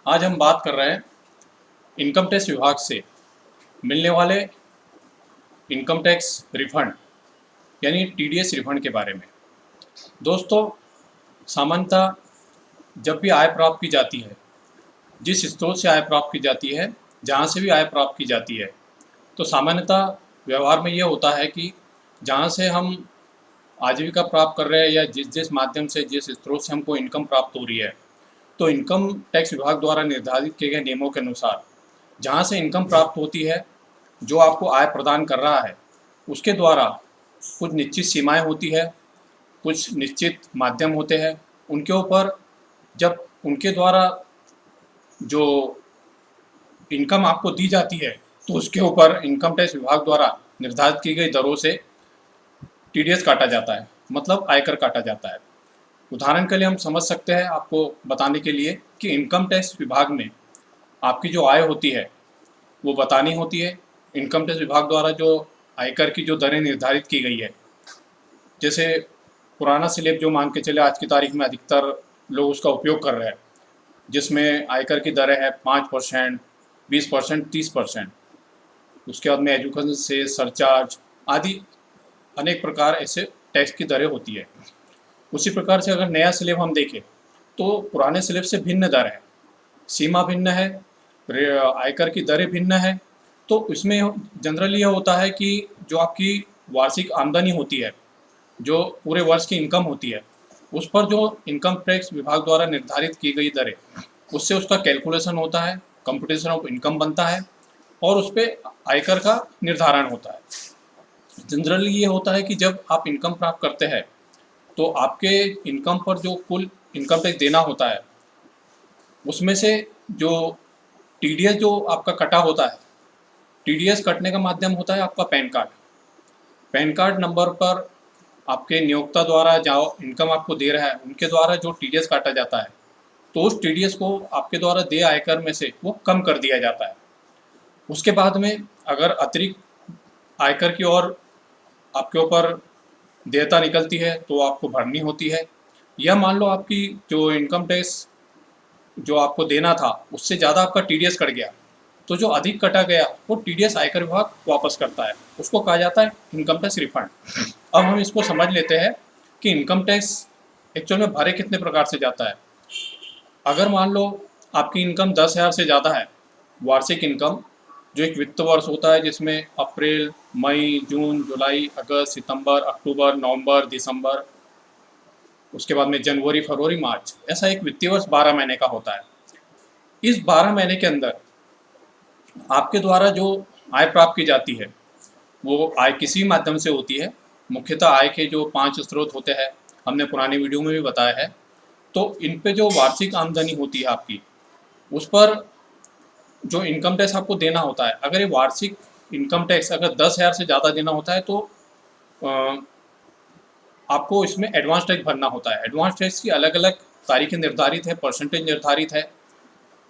आज हम बात कर रहे हैं इनकम टैक्स विभाग से मिलने वाले इनकम टैक्स रिफंड यानी टीडीएस रिफंड के बारे में। दोस्तों, सामान्यतः जब भी आय प्राप्त की जाती है, जिस स्रोत से आय प्राप्त की जाती है, जहाँ से भी आय प्राप्त की जाती है, तो सामान्यतः व्यवहार में ये होता है कि जहाँ से हम आजीविका प्राप्त कर रहे हैं या जिस जिस माध्यम से जिस स्रोत से हमको इनकम प्राप्त हो रही है, तो इनकम टैक्स विभाग द्वारा निर्धारित किए गए नियमों के अनुसार जहाँ से इनकम प्राप्त होती है, जो आपको आय प्रदान कर रहा है, उसके द्वारा कुछ निश्चित सीमाएं होती है, कुछ निश्चित माध्यम होते हैं। उनके ऊपर जब उनके द्वारा जो इनकम आपको दी जाती है, तो उसके ऊपर इनकम टैक्स विभाग द्वारा निर्धारित की गई दरों से टीडीएस काटा जाता है, मतलब आयकर काटा जाता है। उदाहरण के लिए हम समझ सकते हैं, आपको बताने के लिए, कि इनकम टैक्स विभाग में आपकी जो आय होती है वो बतानी होती है। इनकम टैक्स विभाग द्वारा जो आयकर की जो दरें निर्धारित की गई है, जैसे पुराना स्लैब जो मान के चले आज की तारीख में अधिकतर लोग उसका उपयोग कर रहे हैं, जिसमें आयकर की दरें हैं 5%, 20%, 30%। उसके बाद में एजुकेशन से सरचार्ज आदि अनेक प्रकार ऐसे टैक्स की दरें होती है। उसी प्रकार से अगर नया स्लैब हम देखें तो पुराने स्लैब से भिन्न दर है, सीमा भिन्न है, आयकर की दरें भिन्न है। तो इसमें जनरली यह होता है कि जो आपकी वार्षिक आमदनी होती है, जो पूरे वर्ष की इनकम होती है, उस पर जो इनकम टैक्स विभाग द्वारा निर्धारित की गई दरें, उससे उसका कैलकुलेशन होता है, कंप्यूटेशन ऑफ इनकम बनता है और उस पर आयकर का निर्धारण होता है। जनरली ये होता है कि जब आप इनकम प्राप्त करते हैं तो आपके इनकम पर जो कुल इनकम टैक्स देना होता है, उसमें से जो टीडीएस जो आपका कटा होता है, टीडीएस कटने का माध्यम होता है आपका pan card. Pan card number पर आपके नियोक्ता द्वारा जो इनकम आपको दे रहा है, उनके द्वारा जो टीडीएस काटा जाता है, तो उस टीडीएस को आपके द्वारा दे आयकर में से वो कम कर दिया जाता है। उसके बाद में अगर अतिरिक्त आयकर की ओर आपके ऊपर देयता निकलती है तो आपको भरनी होती है। या मान लो आपकी जो इनकम टैक्स जो आपको देना था उससे ज़्यादा आपका टीडीएस कट गया, तो जो अधिक कटा गया वो टीडीएस आयकर विभाग वापस करता है, उसको कहा जाता है इनकम टैक्स रिफंड। अब हम इसको समझ लेते हैं कि इनकम टैक्स एक्चुअल में भरे कितने प्रकार से जाता है। अगर मान लो आपकी इनकम 10,000 से ज़्यादा है, वार्षिक इनकम, जो एक वित्त वर्ष होता है जिसमें अप्रैल, मई, जून, जुलाई, अगस्त, सितंबर, अक्टूबर, नवंबर, दिसंबर, उसके बाद में जनवरी, फरवरी, मार्च, ऐसा एक वित्तीय वर्ष 12 महीने का होता है। इस 12 महीने के अंदर आपके द्वारा जो आय प्राप्त की जाती है, वो आय किसी माध्यम से होती है। मुख्यतः आय के जो 5 स्रोत होते हैं, हमने पुरानी वीडियो में भी बताया है। तो इन पे जो वार्षिक आमदनी होती है आपकी, उस पर जो इनकम टैक्स आपको देना होता है, अगर ये वार्षिक इनकम टैक्स अगर 10,000 से ज़्यादा देना होता है तो आपको इसमें एडवांस टैक्स भरना होता है। एडवांस टैक्स की अलग अलग तारीखें निर्धारित है, परसेंटेज निर्धारित है।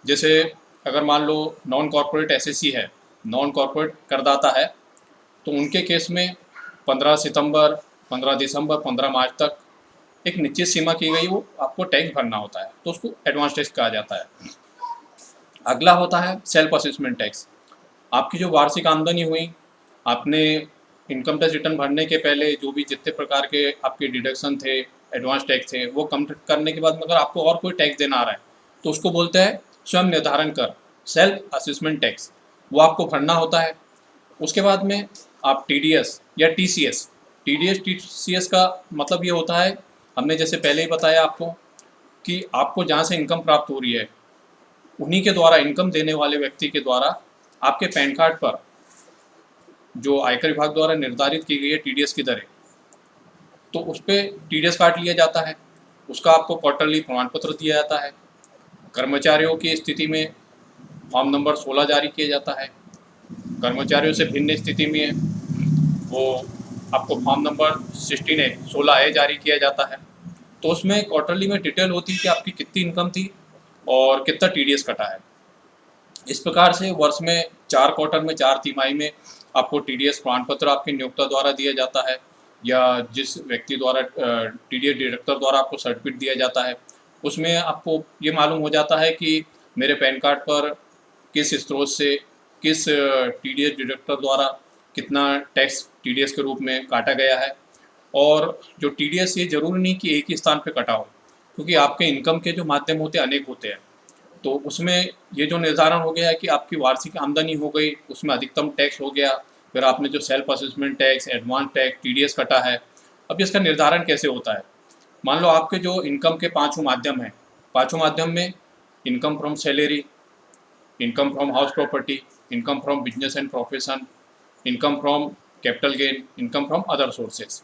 जैसे अगर मान लो नॉन कॉर्पोरेट एसएससी है, नॉन कॉर्पोरेट करदाता है, तो उनके केस में 15 सितंबर, 15 दिसंबर, 15 मार्च तक एक निश्चित सीमा की गई, वो आपको टैक्स भरना होता है, तो उसको एडवांस टैक्स कहा जाता है। अगला होता है सेल्फ असेसमेंट टैक्स। आपकी जो वार्षिक आमदनी हुई, आपने इनकम टैक्स रिटर्न भरने के पहले जो भी जितने प्रकार के आपके डिडक्शन थे, एडवांस टैक्स थे, वो कम करने के बाद में अगर आपको और कोई टैक्स देना आ रहा है तो उसको बोलते हैं स्वयं निर्धारण कर, सेल्फ असेसमेंट टैक्स, वो आपको भरना होता है। उसके बाद में आप टीडीएस या टीसीएस, टीडीएस टीसीएस का मतलब ये होता है, हमने जैसे पहले ही बताया आपको, कि आपको जहाँ से इनकम प्राप्त हो रही है, उन्हीं के द्वारा, इनकम देने वाले व्यक्ति के द्वारा आपके पैन कार्ड पर जो आयकर विभाग द्वारा निर्धारित की गई है टीडीएस की दरें, तो उस पर टीडीएस काट लिया जाता है। उसका आपको क्वार्टरली प्रमाण पत्र दिया जाता है। कर्मचारियों की स्थिति में फॉर्म नंबर 16 जारी किया जाता है। कर्मचारियों से भिन्न स्थिति में वो आपको फॉर्म नंबर 16A जारी किया जाता है। तो उसमें क्वार्टरली में डिटेल होती है कि आपकी कितनी इनकम थी और कितना टीडीएस कटा है। इस प्रकार से वर्ष में 4 क्वार्टर में, 4 तिमाही में आपको टीडीएस प्रमाण पत्र आपके नियोक्ता द्वारा दिया जाता है, या जिस व्यक्ति द्वारा टीडीएस डायरेक्टर द्वारा आपको सर्टिफिकेट दिया जाता है, उसमें आपको ये मालूम हो जाता है कि मेरे पैन कार्ड पर किस स्रोत से, किस टीडीएस डिडक्टर द्वारा कितना टैक्स टीडीएस के रूप में काटा गया है। और जो टीडीएस, ये ज़रूरी नहीं कि एक ही स्थान पे कटा हो, क्योंकि आपके इनकम के जो माध्यम होते हैं अनेक होते हैं। तो उसमें ये जो निर्धारण हो गया है कि आपकी वार्षिक आमदनी हो गई, उसमें अधिकतम टैक्स हो गया, फिर आपने जो self assessment tax, advance tax, TDS कटा है। अब इसका निर्धारण कैसे होता है? मान लो आपके जो इनकम के पाँचों माध्यम हैं, पाँचों माध्यम में income from salary, income from house property, income from business and profession, income from capital gain, income from other sources.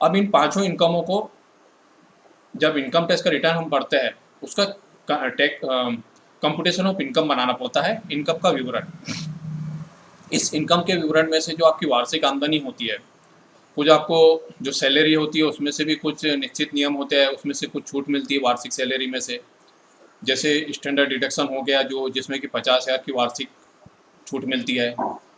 अब इन पाँचों इनकमों को जब इनकम टैक्स का रिटर्न हम भरते हैं, उसका कंप्यूटेशन ऑफ इनकम बनाना पड़ता है, इनकम का विवरण। इस इनकम के विवरण में से जो आपकी वार्षिक आमदनी होती है, कुछ आपको जो सैलरी होती है उसमें से भी कुछ निश्चित नियम होते हैं, उसमें से कुछ छूट मिलती है वार्षिक सैलरी में से। जैसे स्टैंडर्ड डिडक्शन हो गया, जो जिसमें कि 50,000 की वार्षिक छूट मिलती है।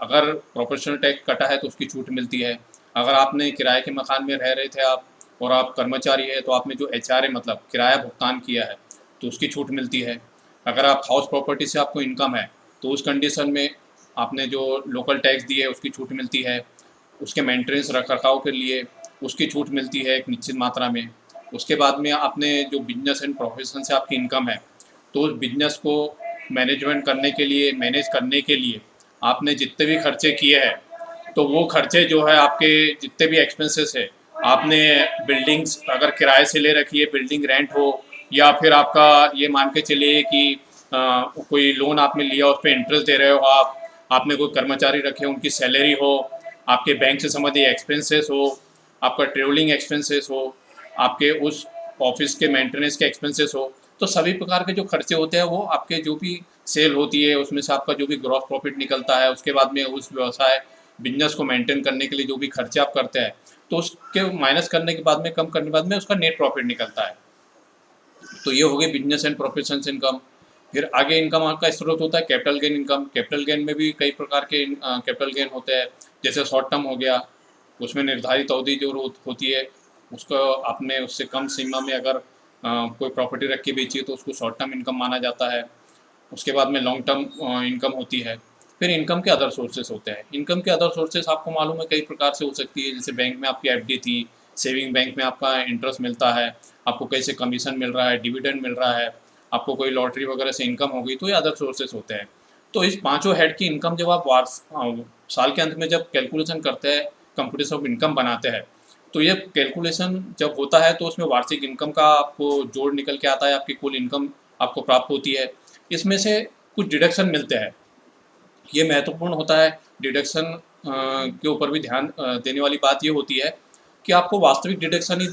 अगर प्रोफेशनल टैक्स कटा है तो उसकी छूट मिलती है। अगर आपने किराए के मकान में रह रहे थे आप और आप कर्मचारी है, तो आपने जो एचआरए मतलब किराया भुगतान किया है तो उसकी छूट मिलती है। अगर आप हाउस प्रॉपर्टी से आपको इनकम है तो उस कंडीशन में आपने जो लोकल टैक्स दिए उसकी छूट मिलती है। उसके मेंटेनेंस रख रखाव के लिए उसकी छूट मिलती है एक निश्चित मात्रा में। उसके बाद में आपने जो बिजनेस एंड प्रोफेशन से आपकी इनकम है, तो उस बिजनेस को मैनेजमेंट करने के लिए, मैनेज करने के लिए आपने जितने भी खर्चे किए हैं, तो वो खर्चे जो है आपके जितने भी एक्सपेंसेस है, आपने बिल्डिंग्स अगर किराए से ले रखी है, बिल्डिंग रेंट हो, या फिर आपका ये मान के चलिए कि कोई लोन आपने लिया उस पर इंटरेस्ट दे रहे हो आप, आपने कोई कर्मचारी रखे उनकी सैलरी हो, आपके बैंक से संबंधित एक्सपेंसेस हो, आपका ट्रेवलिंग एक्सपेंसेस हो, आपके उस ऑफिस के मेंटेनेंस के एक्सपेंसेस हो, तो सभी प्रकार के जो खर्चे होते हैं वो आपके जो भी सेल होती है उसमें से आपका जो भी ग्रॉस प्रॉफिट निकलता है, उसके बाद में उस व्यवसाय बिजनेस को मेंटेन करने के लिए जो भी खर्चे आप करते हैं, तो उसके माइनस करने के बाद में, कम करने के बाद में उसका नेट प्रॉफिट निकलता है। तो ये हो गई बिजनेस एंड प्रोफेशन इनकम। फिर आगे इनकम आपका स्रोत होता है capital gain income. Capital gain में भी कई प्रकार के कैपिटल गेन होते हैं। जैसे शॉर्ट टर्म हो गया, उसमें निर्धारित अवधि जो होती है उसको आपने उससे कम सीमा में अगर कोई प्रॉपर्टी रख के बेची है तो उसको शॉर्ट टर्म इनकम माना जाता है। उसके बाद में लॉन्ग टर्म इनकम होती है। फिर इनकम के अदर सोर्सेस होते हैं। इनकम के अदर सोर्सेस आपको मालूम है कई प्रकार से हो सकती है। जैसे बैंक में आपकी एफडी थी, सेविंग बैंक में आपका इंटरेस्ट मिलता है, आपको कहीं से कमीशन मिल रहा है, डिविडेंड मिल रहा है, आपको कोई लॉटरी वगैरह से इनकम हो गई, तो ये अदर सोर्सेस होते हैं। तो इस पांचों हेड की इनकम जब आप साल के अंत में जब कैलकुलेशन करते हैं, कंप्यूटेशन ऑफ इनकम बनाते हैं, तो ये कैलकुलेशन जब होता है तो उसमें वार्षिक इनकम का आपको जोड़ निकल के आता है, आपकी कुल इनकम आपको प्राप्त होती है। इसमें से कुछ डिडक्शन मिलते हैं, ये महत्वपूर्ण होता है। डिडक्शन के ऊपर भी ध्यान देने वाली बात ये होती है कि आपको वास्तविक डिडक्शन ही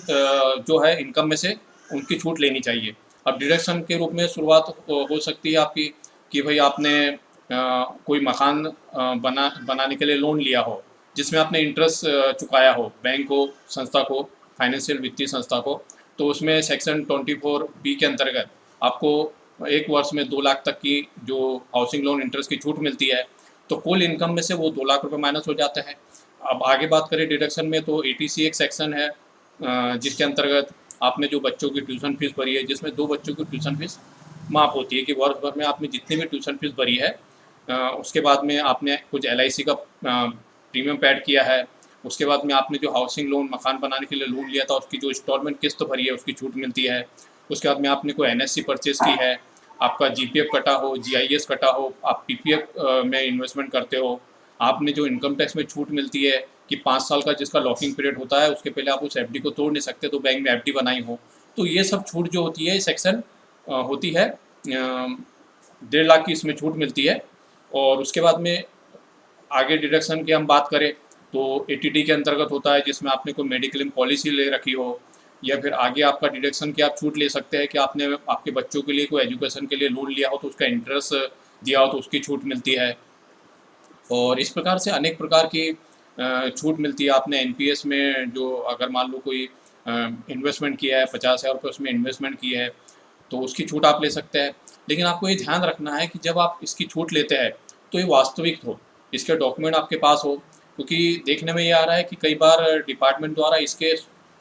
जो है इनकम में से उनकी छूट लेनी चाहिए। अब डिडक्शन के रूप में शुरुआत हो सकती है आपकी कि भाई आपने कोई मकान बनाने के लिए लोन लिया हो, जिसमें आपने इंटरेस्ट चुकाया हो बैंक को, संस्था को, फाइनेंशियल वित्तीय संस्था को, तो उसमें सेक्शन 24B के अंतर्गत आपको एक वर्ष में 2 लाख तक की जो हाउसिंग लोन इंटरेस्ट की छूट मिलती है। तो कुल इनकम में से वो 2 लाख रुपए माइनस हो जाते हैं। अब आगे बात करें डिडक्शन में, तो एटीसी एक सेक्शन है जिसके अंतर्गत आपने जो बच्चों की ट्यूशन फीस भरी है, जिसमें 2 बच्चों की ट्यूशन फीस माफ़ होती है कि वर्ष भर में आपने जितनी भी ट्यूशन फीस भरी है, उसके बाद में आपने कुछ एलआईसी का प्रीमियम पैड किया है, उसके बाद में आपने जो हाउसिंग लोन मकान बनाने के लिए लोन लिया था उसकी जो इंस्टॉलमेंट किस्त भरी है उसकी छूट मिलती है। उसके बाद में आपने कोई एनएससी परचेज़ की है, आपका जीपीएफ कटा हो, जीआईएस कटा हो, आप पीपीएफ में इन्वेस्टमेंट करते हो, आपने जो इनकम टैक्स में छूट मिलती है कि 5 साल का जिसका लॉकिंग पीरियड होता है उसके पहले आप उस एफडी को तोड़ नहीं सकते, तो बैंक में एफडी बनाई हो, तो ये सब छूट जो होती है सेक्शन होती है 1.5 लाख की इसमें छूट मिलती है। और उसके बाद में आगे डिडक्शन की हम बात करें तो एटीडी के अंतर्गत होता है, जिसमें आपने कोई मेडिक्लेम पॉलिसी ले रखी हो, या फिर आगे आपका डिडक्शन की आप छूट ले सकते हैं कि आपने आपके बच्चों के लिए कोई एजुकेशन के लिए लोन लिया हो तो उसका इंटरेस्ट दिया हो तो उसकी छूट मिलती है। और इस प्रकार से अनेक प्रकार की छूट मिलती है। आपने एनपीएस में जो अगर मान लो कोई इन्वेस्टमेंट किया है, 50,000 रुपये उसमें इन्वेस्टमेंट की है, तो उसकी छूट आप ले सकते हैं। लेकिन आपको ये ध्यान रखना है कि जब आप इसकी छूट लेते हैं तो ये वास्तविक हो, इसके डॉक्यूमेंट आपके पास हो, क्योंकि देखने में ये आ रहा है कि कई बार डिपार्टमेंट द्वारा इसके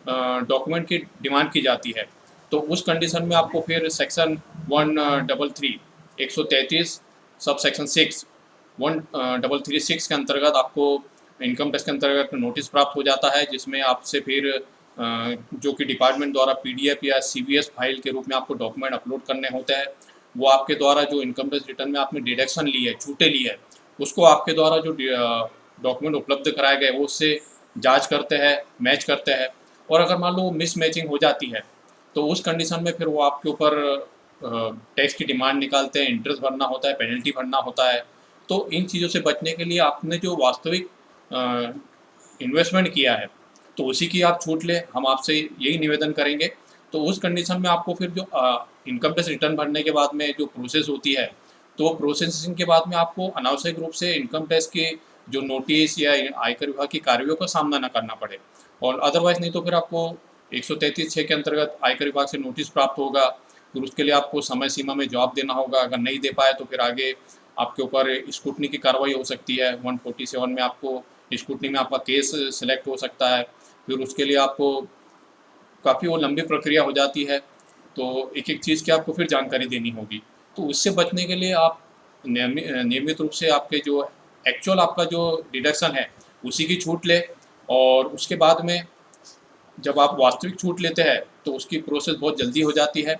डॉक्यूमेंट की डिमांड की जाती है। तो उस कंडीशन में आपको फिर सेक्शन 133 133 सब सेक्शन 6 1336 के अंतर्गत आपको इनकम टैक्स के अंतर्गत नोटिस प्राप्त हो जाता है, जिसमें आपसे फिर जो कि डिपार्टमेंट द्वारा पीडीएफ या सीवीएस फाइल के रूप में आपको डॉक्यूमेंट अपलोड करने होते हैं। वो आपके द्वारा जो इनकम टैक्स रिटर्न में आपने डिडक्शन ली है, छूटें ली है, उसको आपके द्वारा जो डॉक्यूमेंट उपलब्ध कराए गए वो उससे जांच करते हैं, मैच करते हैं। और अगर मान लो वो मिस मैचिंग हो जाती है तो उस कंडीशन में फिर वो आपके ऊपर टैक्स की डिमांड निकालते हैं, इंटरेस्ट भरना होता है, पेनल्टी भरना होता है। तो इन चीज़ों से बचने के लिए आपने जो वास्तविक इन्वेस्टमेंट किया है तो उसी की आप छूट लें, हम आपसे यही निवेदन करेंगे। तो उस कंडीशन में आपको फिर जो इनकम टैक्स रिटर्न भरने के बाद में जो प्रोसेस होती है, तो वो प्रोसेसिंग के बाद में आपको अनावश्यक रूप से इनकम टैक्स के जो नोटिस या आयकर विभाग की कार्रवाइयों का सामना न करना पड़े। और अदरवाइज़ नहीं तो फिर आपको 133(6) के अंतर्गत आयकर विभाग से नोटिस प्राप्त होगा, फिर उसके लिए आपको समय सीमा में जवाब देना होगा। अगर नहीं दे पाए तो फिर आगे आपके ऊपर स्क्रूटनी की कार्रवाई हो सकती है। 147 में आपको स्क्रूटनी में आपका केस सिलेक्ट हो सकता है, फिर उसके लिए आपको काफ़ी वो लंबी प्रक्रिया हो जाती है। तो एक-एक चीज़ की आपको फिर जानकारी देनी होगी। तो उससे बचने के लिए आप नियमित रूप से आपके जो एक्चुअल आपका जो डिडक्शन है, उसी की छूट लें। और उसके बाद में जब आप वास्तविक छूट लेते हैं तो उसकी प्रोसेस बहुत जल्दी हो जाती है।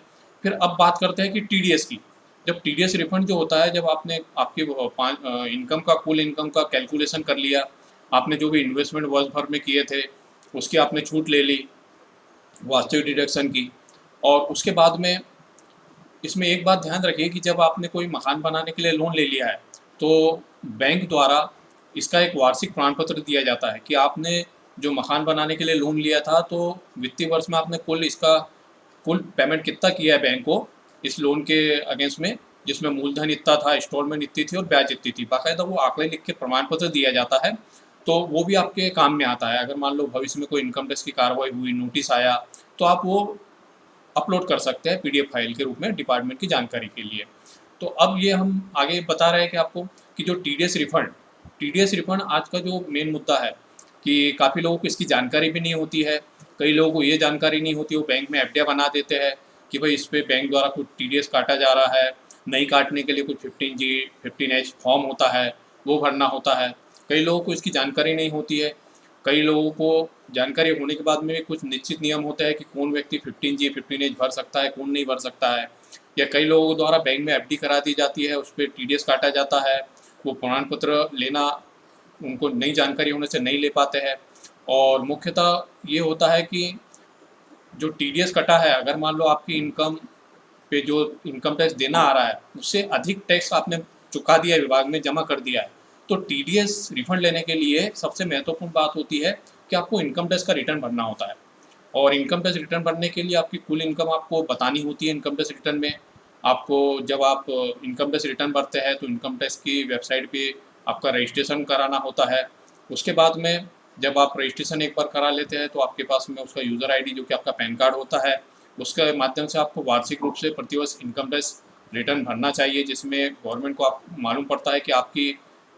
फिर अब बात करते हैं कि टीडीएस की। जब टीडीएस रिफंड जो होता है, जब आपने आपके इनकम का कुल इनकम का कैलकुलेशन कर लिया, आपने जो भी इन्वेस्टमेंट वर्ष भर में किए थे उसकी आपने छूट ले ली वास्तविक डिडक्शन की। और उसके बाद में इसमें एक बात ध्यान रखिए कि जब आपने कोई मकान बनाने के लिए लोन ले लिया है तो बैंक द्वारा इसका एक वार्षिक प्रमाण पत्र दिया जाता है कि आपने जो मकान बनाने के लिए लोन लिया था तो वित्तीय वर्ष में आपने कुल पेमेंट कितना किया है बैंक को इस लोन के अगेंस्ट में, जिसमें मूलधन इतना था, इंस्टॉलमेंट इतनी थी और ब्याज इतनी थी। बाकायदा वो आंकड़े लिख के प्रमाण पत्र दिया जाता है। तो वो भी आपके काम में आता है। अगर मान लो भविष्य में कोई इनकम टैक्स की कार्रवाई हुई, नोटिस आया, तो आप वो अपलोड कर सकते हैं पीडीएफ फाइल के रूप में डिपार्टमेंट की जानकारी के लिए। तो अब ये हम आगे बता रहे हैं कि आपको कि जो टीडीएस रिफंड आज का जो मेन मुद्दा है कि काफ़ी लोगों को इसकी जानकारी भी नहीं होती है। कई लोगों को ये जानकारी नहीं होती, वो बैंक में एफडियां बना देते हैं कि भाई इस पे बैंक द्वारा कुछ टीडीएस काटा जा रहा है। नहीं काटने के लिए कुछ 15G 15H फॉर्म होता है, वो भरना होता है। कई लोगों को इसकी जानकारी नहीं होती है। कई लोगों को जानकारी होने के बाद में भी कुछ निश्चित नियम होते हैं कि कौन व्यक्ति 15G 15H भर सकता है, कौन नहीं भर सकता है। या कई लोगों द्वारा बैंक में एफडी करा दी जाती है, उस पर टीडीएस काटा जाता है, वो प्रमाण पत्र लेना उनको नई जानकारी होने से नहीं ले पाते हैं। और मुख्यतः ये होता है कि जो टीडीएस कटा है, अगर मान लो आपकी इनकम पे जो इनकम टैक्स देना आ रहा है उससे अधिक टैक्स आपने चुका दिया है, विभाग में जमा कर दिया है, तो टीडीएस रिफंड लेने के लिए सबसे महत्वपूर्ण बात होती है कि आपको इनकम टैक्स का रिटर्न भरना होता है। और इनकम टैक्स रिटर्न भरने के लिए आपकी कुल इनकम आपको बतानी होती है। इनकम टैक्स रिटर्न में आपको जब आप इनकम टैक्स रिटर्न भरते हैं तो इनकम टैक्स की वेबसाइट पे आपका रजिस्ट्रेशन कराना होता है। उसके बाद में जब आप रजिस्ट्रेशन एक बार करा लेते हैं तो आपके पास में उसका यूज़र आईडी जो कि आपका पैन कार्ड होता है, उसके माध्यम से आपको वार्षिक रूप से प्रतिवर्ष इनकम टैक्स रिटर्न भरना चाहिए, जिसमें गवर्नमेंट को आप मालूम पड़ता है कि आपकी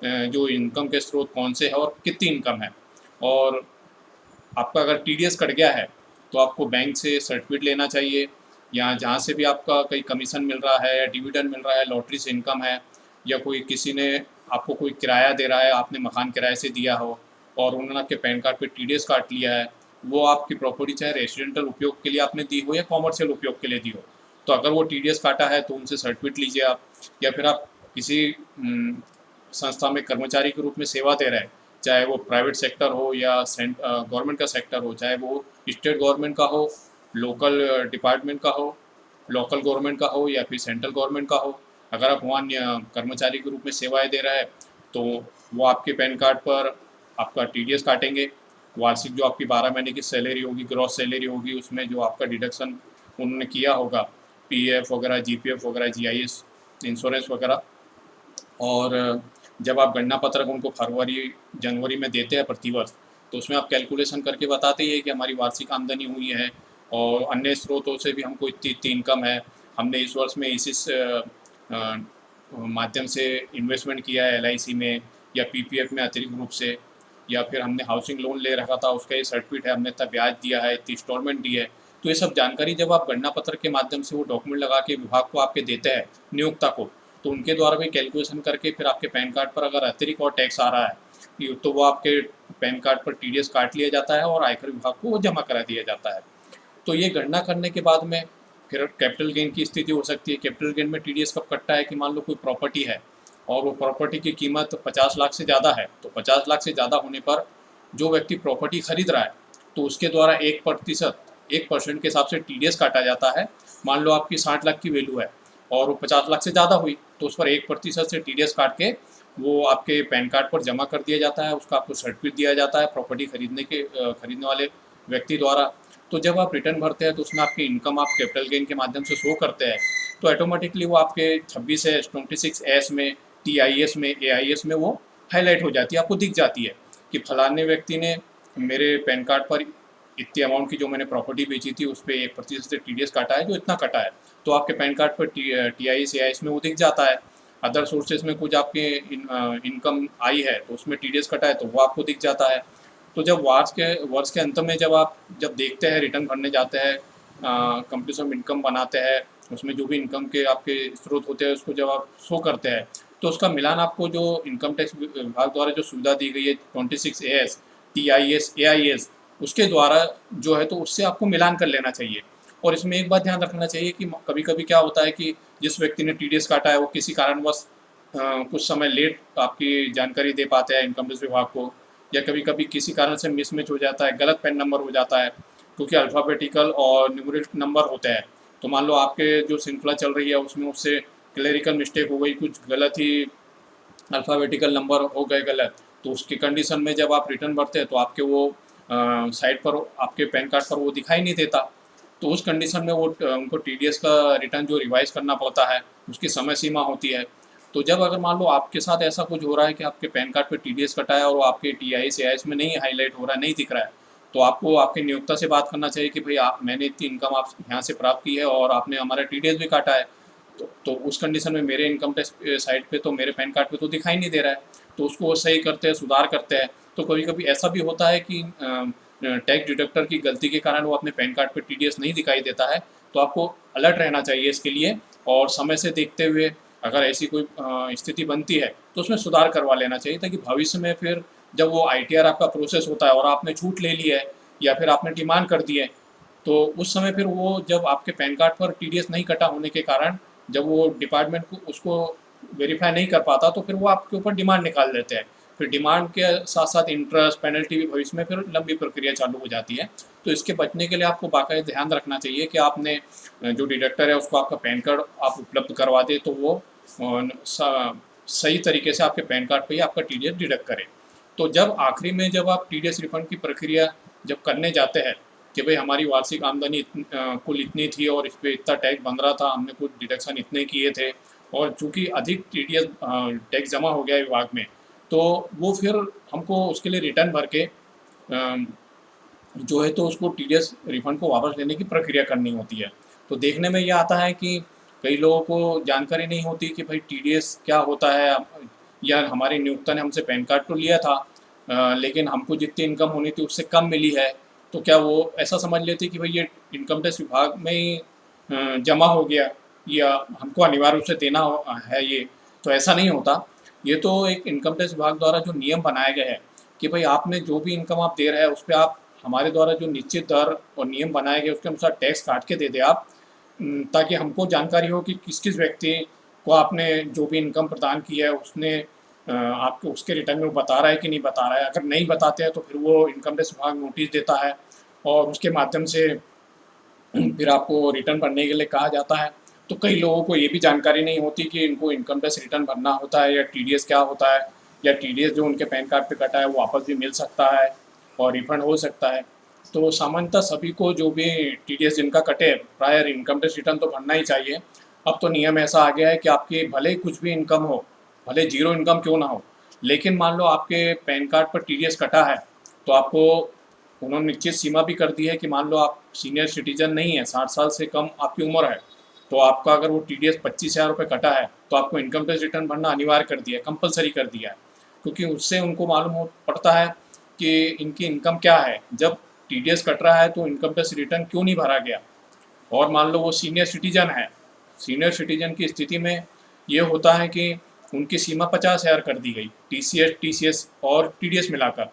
जो इनकम के स्रोत कौन से हैं और कितनी इनकम है। और आपका अगर टीडीएस कट गया है तो आपको बैंक से सर्टिफिकेट लेना चाहिए, या जहाँ से भी आपका कहीं कमीशन मिल रहा है या डिविडेंड मिल रहा है, लॉटरी से इनकम है, या कोई किसी ने आपको कोई किराया दे रहा है, आपने मकान किराए से दिया हो और उन्होंने आपके पैन कार्ड पे टीडीएस काट लिया है, वो आपकी प्रॉपर्टी चाहे रेजिडेंटल उपयोग के लिए आपने दी हो या कॉमर्शियल उपयोग के लिए दी हो, तो अगर वो टीडीएस काटा है तो उनसे सर्टिफिकेट लीजिए आप। या फिर आप किसी संस्था में कर्मचारी के रूप में सेवा दे रहे हैं, चाहे वो प्राइवेट सेक्टर हो या गवर्नमेंट का सेक्टर हो, चाहे वो स्टेट गवर्नमेंट का हो, लोकल डिपार्टमेंट का हो, लोकल गवर्नमेंट का हो या फिर सेंट्रल गवर्नमेंट का हो, अगर आप वहाँ कर्मचारी के रूप में सेवाएं दे रहे हैं तो वो आपके पैन कार्ड पर आपका टीडीएस काटेंगे। वार्षिक जो आपकी 12 महीने की सैलरी होगी, ग्रॉस सैलरी होगी, उसमें जो आपका डिडक्शन उन्होंने किया होगा, पीएफ वगैरह, जीपीएफ वगैरह, जीआईएस, इंश्योरेंस वगैरह। और जब आप गणना पत्रक उनको फरवरी जनवरी में देते हैं प्रतिवर्ष, तो उसमें आप कैलकुलेशन करके बताते ही है कि हमारी वार्षिक आमदनी हुई है और अन्य स्रोतों से भी हमको इतनी इतनी इनकम है, हमने इस वर्ष में इस माध्यम से इन्वेस्टमेंट किया है एलआईसी में या पीपीएफ में अतिरिक्त रूप से, या फिर हमने हाउसिंग लोन ले रखा था उसका ये सर्टिफिकेट है, हमने इतना ब्याज दिया है, इतनी इंस्टॉलमेंट दी है। तो ये सब जानकारी जब आप गणना पत्र के माध्यम से वो डॉक्यूमेंट लगा के विभाग को आपके देते हैं नियोक्ता को, तो उनके द्वारा भी कैलकुलेशन करके फिर आपके पैन कार्ड पर अगर अतिरिक्त और टैक्स आ रहा है तो वो आपके पैन कार्ड पर टीडीएस काट लिया जाता है और आयकर विभाग को वो जमा करा दिया जाता है। तो ये गणना करने के बाद में फिर कैपिटल गेन की स्थिति हो सकती है। कैपिटल गेन में टीडीएस कब कटता है कि मान लो कोई प्रॉपर्टी है और वो प्रॉपर्टी की कीमत 50 लाख से ज़्यादा है, तो 50 लाख से ज़्यादा होने पर जो व्यक्ति प्रॉपर्टी खरीद रहा है तो उसके द्वारा 1% के हिसाब से टीडीएस काटा जाता है। मान लो आपकी 60 लाख की वैल्यू है और वो 50 लाख से ज़्यादा हुई तो उस पर 1% से टीडीएस काट के वो आपके पैन कार्ड पर जमा कर दिया जाता है। उसका आपको सर्टिफिकेट दिया जाता है प्रॉपर्टी खरीदने वाले व्यक्ति द्वारा। तो जब आप रिटर्न भरते हैं तो उसमें आपकी इनकम आप कैपिटल गेन के माध्यम से शो करते हैं, तो ऑटोमेटिकली वो आपके 26S 26S में, TIS में, AIS में वो हाईलाइट हो जाती है, आपको दिख जाती है कि फलाने व्यक्ति ने मेरे पैन कार्ड पर इतनी अमाउंट की जो मैंने प्रॉपर्टी बेची थी उस पर 1% से टीडीएस काटा है, जो इतना कटा है। तो आपके पैन कार्ड पर TIS AIS में वो दिख जाता है। अदर सोर्सेज में कुछ आपके इनकम आई है तो उसमें टीडीएस कटा है तो वो आपको दिख जाता है। तो जब वर्ष के अंत में जब देखते हैं रिटर्न भरने जाते हैं, कंप्लीशन ऑफ इनकम बनाते हैं, उसमें जो भी इनकम के आपके स्रोत होते हैं उसको जब आप शो करते हैं तो उसका मिलान आपको जो इनकम टैक्स विभाग द्वारा जो सुविधा दी गई है 26AS, TIS, AIS, उसके द्वारा जो है तो उससे आपको मिलान कर लेना चाहिए। और इसमें एक बात ध्यान रखना चाहिए कि कभी कभी क्या होता है कि जिस व्यक्ति ने टीडीएस काटा है वो किसी कारणवश कुछ समय लेट आपकी जानकारी दे पाते हैं इनकम टैक्स विभाग को, या कभी कभी किसी कारण से मिसमैच हो जाता है, गलत पैन नंबर हो जाता है, क्योंकि अल्फ़ाबेटिकल और न्यूमेरिक नंबर होते हैं। तो मान लो आपके जो श्रृंखला चल रही है उसमें उससे क्लेरिकल मिस्टेक हो गई, कुछ गलत ही अल्फ़ाबेटिकल नंबर हो गए गलत, तो उसकी कंडीशन में जब आप रिटर्न भरते हैं तो आपके वो साइट पर आपके पैन कार्ड पर वो दिखाई नहीं देता। तो उस कंडीशन में वो उनको टीडीएस का रिटर्न जो रिवाइज़ करना पड़ता है, उसकी समय सीमा होती है। तो जब अगर मान लो आपके साथ ऐसा कुछ हो रहा है कि आपके पैन कार्ड पे टीडीएस कटा है और वो आपके TIS AIS में नहीं हाईलाइट हो रहा है, नहीं दिख रहा है, तो आपको आपके नियोक्ता से बात करना चाहिए कि भाई मैंने इतनी इनकम आप यहाँ से प्राप्त की है और आपने हमारा टीडीएस भी काटा है। तो उस कंडीशन में मेरे इनकम टैक्स साइट पे तो मेरे पैन कार्ड पे तो दिखाई नहीं दे रहा है। तो उसको वो सही करते हैं, सुधार करते हैं। तो कभी कभी ऐसा भी होता है कि टैक्स डिडक्टर की गलती के कारण वो अपने पैन कार्ड पे टीडीएस नहीं दिखाई देता है। तो आपको अलर्ट रहना चाहिए इसके लिए, और समय से देखते हुए अगर ऐसी कोई स्थिति बनती है तो उसमें सुधार करवा लेना चाहिए, ताकि भविष्य में फिर जब वो ITR आपका प्रोसेस होता है और आपने छूट ले ली है या फिर आपने डिमांड कर दी है, तो उस समय फिर वो जब आपके पैन कार्ड पर टीडीएस नहीं कटा होने के कारण जब वो डिपार्टमेंट को उसको वेरीफाई नहीं कर पाता तो फिर वो आपके ऊपर डिमांड निकाल देते हैं। फिर डिमांड के साथ साथ इंटरेस्ट पेनल्टी भी भविष्य में फिर लंबी प्रक्रिया चालू हो जाती है। तो इसके बचने के लिए आपको बाकायदा ध्यान रखना चाहिए कि आपने जो डिडक्टर है उसको आपका पैन कार्ड आप उपलब्ध करवा दें, तो वो सही तरीके से आपके पैन कार्ड पे ही आपका टीडीएस डिडक्ट करे। तो जब आखिरी में जब आप टीडीएस रिफंड की प्रक्रिया जब करने जाते हैं कि भाई हमारी वार्षिक आमदनी कुल इतनी थी और इस पर इतना टैक्स बन रहा था, हमने कुछ डिडक्शन इतने किए थे और चूँकि अधिक टीडीएस टैक्स जमा हो गया है विभाग में, तो वो फिर हमको उसके लिए रिटर्न भर के जो है तो उसको टीडीएस रिफंड को वापस लेने की प्रक्रिया करनी होती है। तो देखने में ये आता है कि कई लोगों को जानकारी नहीं होती कि भाई टीडीएस क्या होता है, या हमारे नियोक्ता ने हमसे पैन कार्ड तो लिया था लेकिन हमको जितनी इनकम होनी थी उससे कम मिली है, तो क्या वो ऐसा समझ लेते कि भाई ये इनकम टैक्स विभाग में ही जमा हो गया या हमको अनिवार्य रूप से देना है ये। तो ऐसा नहीं होता। ये तो एक इनकम टैक्स विभाग द्वारा जो नियम बनाए गए हैं कि भाई आपने जो भी इनकम आप दे रहे हैं उस पर आप हमारे द्वारा जो निश्चित दर और नियम बनाए गए उसके अनुसार टैक्स काट के दे दें आप, ताकि हमको जानकारी हो कि किस किस व्यक्ति को आपने जो भी इनकम प्रदान की है उसने आपको उसके रिटर्न में वो बता रहा है कि नहीं बता रहा है। अगर नहीं बताते हैं तो फिर वो इनकम टैक्स विभाग नोटिस देता है और उसके माध्यम से फिर आपको रिटर्न भरने के लिए कहा जाता है। तो कई लोगों को ये भी जानकारी नहीं होती कि इनको इनकम टैक्स रिटर्न भरना होता है या टीडीएस क्या होता है, या टीडीएस जो उनके पैन कार्ड पे कटा है वो वापस भी मिल सकता है और रिफंड हो सकता है। तो सामान्यतः सभी को जो भी टीडीएस जिनका कटे प्रायर इनकम टैक्स रिटर्न तो भरना ही चाहिए। अब तो नियम ऐसा आ गया है कि आपकी भले ही कुछ भी इनकम हो, भले जीरो इनकम क्यों ना हो, लेकिन मान लो आपके पैन कार्ड पर टीडीएस कटा है तो आपको उन्होंने निश्चित सीमा भी कर दी है कि मान लो आप सीनियर सिटीजन नहीं है, 60 साल से कम आपकी उम्र है, तो आपका अगर वो टीडीएस 25,000 रुपये कटा है तो आपको इनकम टैक्स रिटर्न भरना अनिवार्य कर दिया है, कंपलसरी कर दिया है, क्योंकि उससे उनको मालूम हो पड़ता है कि इनकी इनकम क्या है। जब टीडीएस कट रहा है तो इनकम टैक्स रिटर्न क्यों नहीं भरा गया, और मान लो वो सीनियर सिटीजन है, सीनियर सिटीजन की स्थिति में ये होता है कि उनकी सीमा 50,000 कर दी गई, टीसीएस और टीडीएस मिलाकर,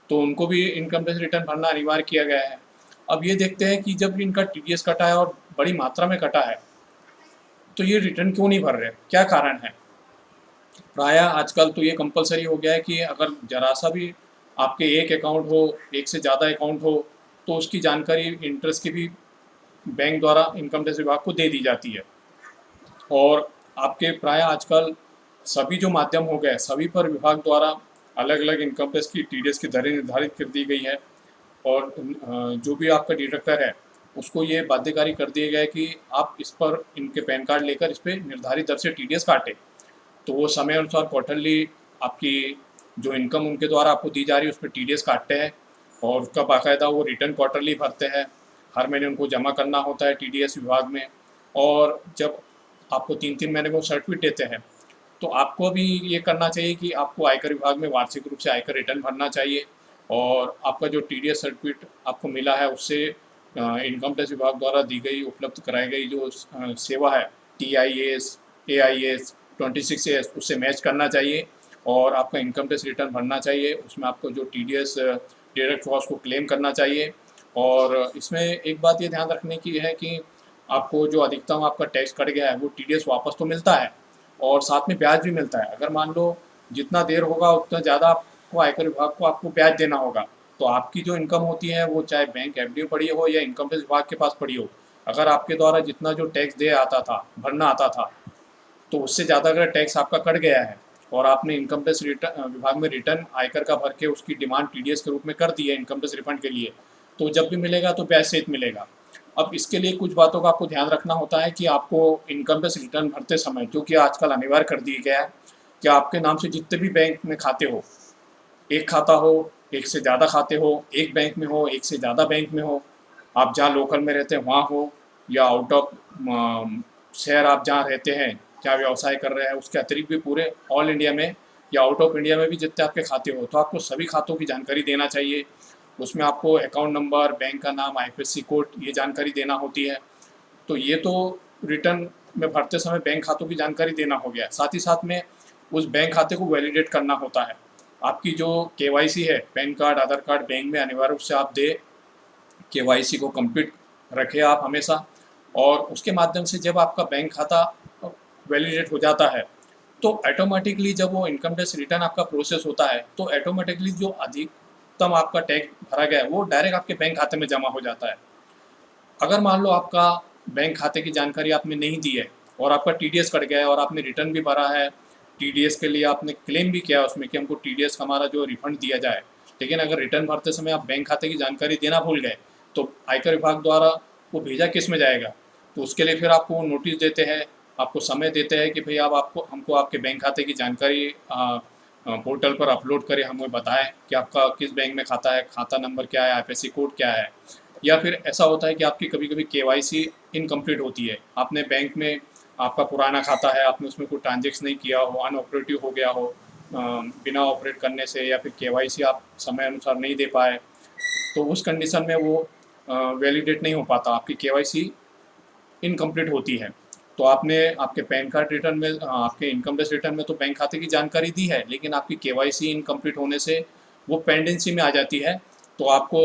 तो उनको भी इनकम टैक्स रिटर्न भरना अनिवार्य किया गया है। अब ये देखते हैं कि जब इनका टीडीएस कटा है और बड़ी मात्रा में कटा है, तो ये रिटर्न क्यों नहीं भर रहे, क्या कारण है। प्रायः आजकल तो ये कंपलसरी हो गया है कि अगर ज़रा सा भी आपके एक अकाउंट हो, एक से ज़्यादा अकाउंट हो, तो उसकी जानकारी इंटरेस्ट की भी बैंक द्वारा इनकम टैक्स विभाग को दे दी जाती है। और आपके प्रायः आजकल सभी जो माध्यम हो गए, सभी पर विभाग द्वारा अलग अलग इनकम टैक्स की टीडीएस की दरें निर्धारित कर दी गई है। और जो भी आपका डिडक्टर है, उसको ये बाध्यकारी कर दिया गया है कि आप इस पर इनके पैन कार्ड लेकर इस पर निर्धारित दर से टीडीएस काटें। तो वो समय अनुसार क्वार्टरली आपकी जो इनकम उनके द्वारा आपको दी जा रही है उस पर टीडीएस काटते हैं, और उसका बाकायदा वो रिटर्न क्वार्टरली भरते हैं। हर महीने उनको जमा करना होता है टीडीएस विभाग में। और जब आपको 3-3 महीने को सर्टिफिकेट देते हैं, तो आपको भी ये करना चाहिए कि आपको आयकर विभाग में वार्षिक रूप से आयकर रिटर्न भरना चाहिए। और आपका जो टीडीएस सर्टिफिकेट आपको मिला है, उससे इनकम टैक्स विभाग द्वारा दी गई उपलब्ध कराई गई जो सेवा है, TIAS, AIS, 26AS, उससे मैच करना चाहिए। और आपका इनकम टैक्स रिटर्न भरना चाहिए, उसमें आपको जो टीडीएस डायरेक्ट हुआ उसको क्लेम करना चाहिए। और इसमें एक बात ये ध्यान रखने की है कि आपको जो अधिकतम आपका टैक्स कट गया है वो टीडीएस वापस तो मिलता है, और साथ में ब्याज भी मिलता है। अगर मान लो जितना देर होगा उतना ज़्यादा आपको आयकर विभाग को आपको ब्याज देना होगा। तो आपकी जो इनकम होती है वो चाहे बैंक एफडी में पड़ी हो या इनकम टैक्स विभाग के पास पड़ी हो, अगर आपके द्वारा जितना जो टैक्स दे आता था, भरना आता था, तो उससे ज़्यादा अगर टैक्स आपका कट गया है और आपने इनकम टैक्स विभाग में रिटर्न आयकर का भर के उसकी डिमांड टीडीएस के रूप में कर दी है इनकम टैक्स रिफंड के लिए, तो जब भी मिलेगा तो ब्याज सहित मिलेगा। अब इसके लिए कुछ बातों का आपको ध्यान रखना होता है कि आपको इनकम टैक्स रिटर्न भरते समय, जो कि आजकल अनिवार्य कर दिया गया है, कि आपके नाम से जितने भी बैंक में खाते हो, एक खाता हो, एक से ज़्यादा खाते हो, एक बैंक में हो, एक से ज़्यादा बैंक में हो, आप जहाँ लोकल में रहते हैं वहाँ हो, या आउट ऑफ शहर आप जहाँ रहते हैं, क्या व्यवसाय कर रहे हैं, उसके अतिरिक्त भी पूरे ऑल इंडिया में या आउट ऑफ इंडिया में भी जितने आपके खाते हो, तो आपको सभी खातों की जानकारी देना चाहिए। उसमें आपको अकाउंट नंबर, बैंक का नाम, IFSC कोड, ये जानकारी देना होती है। तो ये तो रिटर्न में भरते समय बैंक खातों की जानकारी देना हो गया। साथ ही साथ में उस बैंक खाते को वैलिडेट करना होता है। आपकी जो KYC है, पैन कार्ड, आधार कार्ड, बैंक में अनिवार्य रूप से आप दे KYC को कंप्लीट रखें आप हमेशा। और उसके माध्यम से जब आपका बैंक खाता वैलिडेट हो जाता है, तो ऑटोमेटिकली जब वो इनकम टैक्स रिटर्न आपका प्रोसेस होता है, तो ऑटोमेटिकली जो अधिकतम आपका टैक्स भरा गया है वो डायरेक्ट आपके बैंक खाते में जमा हो जाता है। अगर मान लो आपका बैंक खाते की जानकारी आपने नहीं दी है और आपका टीडीएस कट गया है और आपने रिटर्न भी भरा है, टीडीएस के लिए आपने क्लेम भी किया उसमें कि हमको टीडीएस हमारा जो रिफंड दिया जाए, लेकिन अगर रिटर्न भरते समय आप बैंक खाते की जानकारी देना भूल गए, तो आयकर विभाग द्वारा वो भेजा किस में जाएगा। तो उसके लिए फिर आपको नोटिस देते हैं, आपको समय देते हैं कि भाई आप हमको आपके बैंक खाते की जानकारी पोर्टल पर अपलोड करें, हमें बताएं कि आपका किस बैंक में खाता है, खाता नंबर क्या है, IFSC कोड क्या है। या फिर ऐसा होता है कि आपकी कभी कभी KYC इनकम्प्लीट होती है, आपने बैंक में आपका पुराना खाता है, आपने उसमें कोई ट्रांजेक्शन नहीं किया हो, अनऑपरेटिव हो गया हो बिना ऑपरेट करने से, या फिर KYC आप समय अनुसार नहीं दे पाए, तो उस कंडीशन में वो वैलिडेट नहीं हो पाता, आपकी KYC इनकम्प्लीट होती है। तो आपने आपके पैन कार्ड रिटर्न में, आपके इनकम टैक्स रिटर्न में तो बैंक खाते की जानकारी दी है, लेकिन आपकी KYC इनकम्प्लीट होने से वो पेंडेंसी में आ जाती है। तो आपको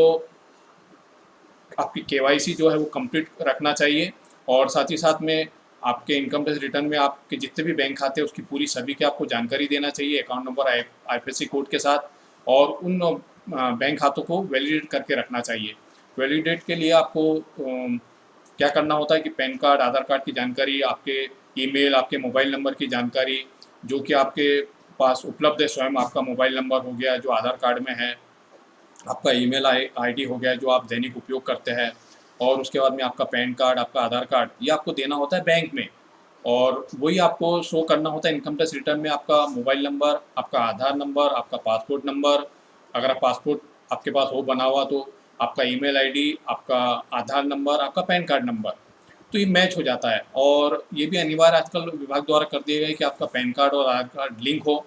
आपकी KYC जो है वो कंप्लीट रखना चाहिए। और साथ ही साथ में आपके इनकम टैक्स रिटर्न में आपके जितने भी बैंक खाते हैं उसकी पूरी सभी की आपको जानकारी देना चाहिए, अकाउंट नंबर, IFSC कोड के साथ। और उन बैंक खातों को वैलिडेट करके रखना चाहिए। वैलिडेट के लिए आपको क्या करना होता है कि पैन कार्ड, आधार कार्ड की जानकारी, आपके ईमेल, आपके मोबाइल नंबर की जानकारी जो कि आपके पास उपलब्ध है, स्वयं आपका मोबाइल नंबर हो गया जो आधार कार्ड में है, आपका ईमेल ID हो गया जो आप दैनिक उपयोग करते हैं, और उसके बाद में आपका पैन कार्ड, आपका आधार कार्ड, ये आपको देना होता है बैंक में। और वही आपको शो करना होता है इनकम टैक्स रिटर्न में, आपका मोबाइल नंबर, आपका आधार नंबर, आपका पासपोर्ट नंबर, अगर आप पासपोर्ट आपके पास हो बना हुआ तो आपका ईमेल ID, आपका आधार नंबर, आपका पैन कार्ड नंबर, तो ये मैच हो जाता है। और ये भी अनिवार्य आजकल विभाग द्वारा कर दिया गया है कि आपका पैन कार्ड और आधार कार्ड लिंक हो।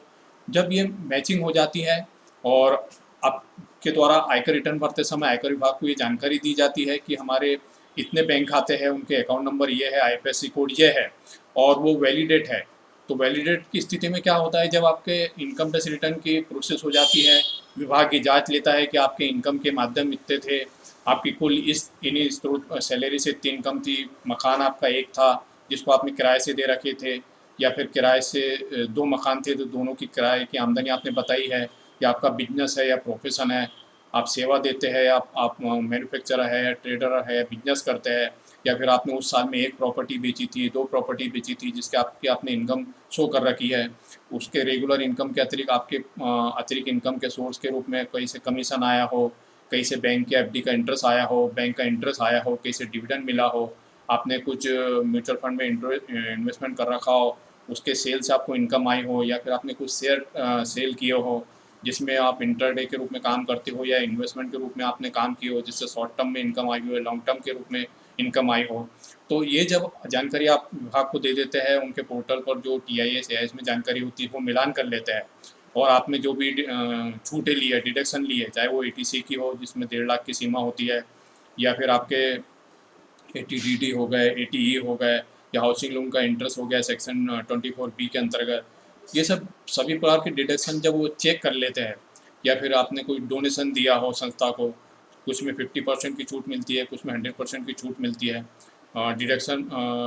जब ये मैचिंग हो जाती है और आपके द्वारा आयकर रिटर्न भरते समय आयकर विभाग को ये जानकारी दी जाती है कि हमारे इतने बैंक खाते हैं, उनके अकाउंट नंबर ये है, IFSC कोड ये है और वो वैलिडेट है, तो वैलिडेट की स्थिति में क्या होता है, जब आपके इनकम टैक्स रिटर्न की प्रोसेस हो जाती है, विभाग की जांच लेता है कि आपके इनकम के माध्यम इतने थे, आपकी कुल इन्हीं स्रोत सैलरी से इतनी इनकम थी, मकान आपका एक था जिसको आपने किराए से दे रखे थे, या फिर किराए से 2 मकान थे तो दोनों की किराए की आमदनी आपने बताई है, या आपका बिजनेस है या प्रोफेशन है, आप सेवा देते हैं, आप मैन्युफैक्चरर है, ट्रेडर है, बिजनेस करते हैं, या फिर आपने उस साल में 1 प्रॉपर्टी बेची थी, 2 प्रॉपर्टी बेची थी जिसके आपने इनकम शो कर रखी है। उसके रेगुलर इनकम के अतिरिक्त आपके अतिरिक्त इनकम के सोर्स के रूप में कहीं से कमीशन आया हो, कहीं से बैंक के एफडी का इंटरेस्ट आया हो, बैंक का इंटरेस्ट आया हो, कहीं से डिविडेंड मिला हो, आपने कुछ म्यूचुअल फंड में इन्वेस्टमेंट कर रखा हो, उसके सेल से आपको इनकम आई हो, या फिर आपने कुछ शेयर सेल किए हो जिसमें आप इंटरडे के रूप में काम करते हो, या इन्वेस्टमेंट के रूप में आपने काम किए हो जिससे शॉर्ट टर्म में इनकम आई हो या लॉन्ग टर्म के रूप में इनकम आई हो। तो ये जब जानकारी आप विभाग को दे देते हैं, उनके पोर्टल पर जो TIS AIS में जानकारी होती है वो मिलान कर लेते हैं, और आपने जो भी छूटें ली है, डिडक्शन ली है, चाहे वो ATC की हो जिसमें 1.5 लाख की सीमा होती है, या फिर आपके ATDD हो गए, ATE हो गए, या हाउसिंग लोन का इंटरेस्ट हो गया सेक्शन 24B के अंतर्गत, ये सब सभी प्रकार के डिडक्शन जब वो चेक कर लेते हैं, या फिर आपने कोई डोनेशन दिया हो संस्था को, कुछ में 50% की छूट मिलती है, कुछ में 100% की छूट मिलती है। डिडक्शन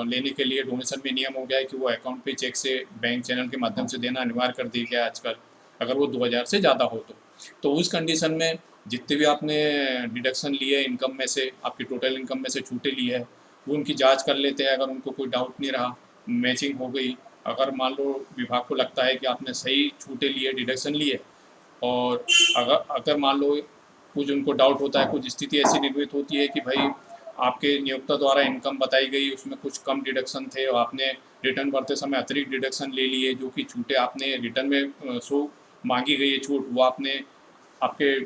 लेने के लिए डोनेशन में नियम हो गया है कि वो अकाउंट पे चेक से बैंक चैनल के माध्यम से देना अनिवार्य कर दिया गया है आजकल, अगर वो 2000 से ज़्यादा हो तो उस कंडीशन में जितने भी आपने डिडक्शन लिए इनकम में से, आपकी टोटल इनकम में से छूटें ली है, वो उनकी जांच कर लेते हैं। अगर उनको कोई डाउट नहीं रहा, मैचिंग हो गई, अगर मान लो विभाग को लगता है कि आपने सही छूटें लिए, डिडक्शन लिए, और अगर अगर मान लो कुछ उनको डाउट होता है, कुछ स्थिति ऐसी निर्मित होती है कि भाई आपके नियोक्ता द्वारा इनकम बताई गई उसमें कुछ कम डिडक्शन थे और आपने रिटर्न भरते समय अतिरिक्त डिडक्शन ले लिए, जो कि छूटें आपने रिटर्न में शो मांगी गई है छूट, वो आपने आपके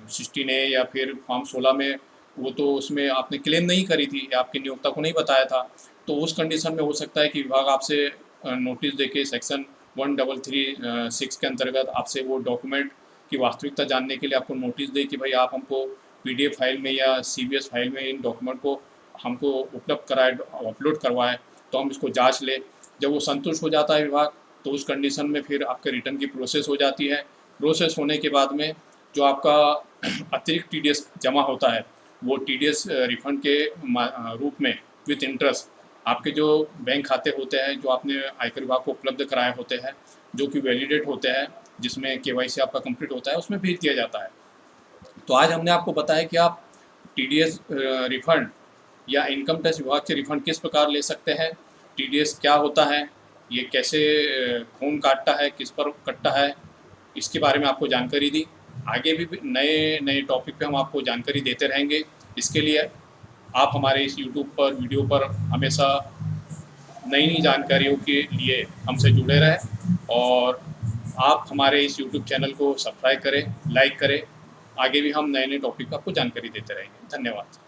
16A या फिर फॉर्म 16 में वो तो उसमें आपने क्लेम नहीं करी थी या आपके नियोक्ता को नहीं बताया था, तो उस कंडीशन में हो सकता है कि विभाग आपसे नोटिस देके सेक्शन 1336 के अंतर्गत आपसे वो डॉक्यूमेंट की वास्तविकता जानने के लिए आपको नोटिस दे कि भाई आप हमको PDF फाइल में या CBS फाइल में इन डॉक्यूमेंट को हमको उपलब्ध कराए, अपलोड करवाएं, तो हम इसको जांच लें। जब वो संतुष्ट हो जाता है विभाग, तो उस कंडीशन में फिर आपके रिटर्न की प्रोसेस हो जाती है। प्रोसेस होने के बाद में जो आपका अतिरिक्त TDS जमा होता है, वो TDS रिफंड के रूप में विथ इंटरेस्ट आपके जो बैंक खाते होते हैं, जो आपने आयकर विभाग को उपलब्ध कराए होते हैं, जो कि वैलिडेट होते हैं, जिसमें KYC आपका कंप्लीट होता है, उसमें भेज दिया जाता है। तो आज हमने आपको बताया कि आप TDS रिफंड या इनकम टैक्स विभाग से रिफंड किस प्रकार ले सकते हैं, TDS क्या होता है, ये कैसे कौन काटता है, किस पर कटता है, इसके बारे में आपको जानकारी दी। आगे भी नए नए टॉपिक पे हम आपको जानकारी देते रहेंगे। इसके लिए आप हमारे इस YouTube पर वीडियो पर हमेशा नई नई जानकारियों के लिए हमसे जुड़े रहें, और आप हमारे इस YouTube चैनल को सब्सक्राइब करें, लाइक करें। आगे भी हम नए नए टॉपिक पर आपको जानकारी देते रहेंगे। धन्यवाद।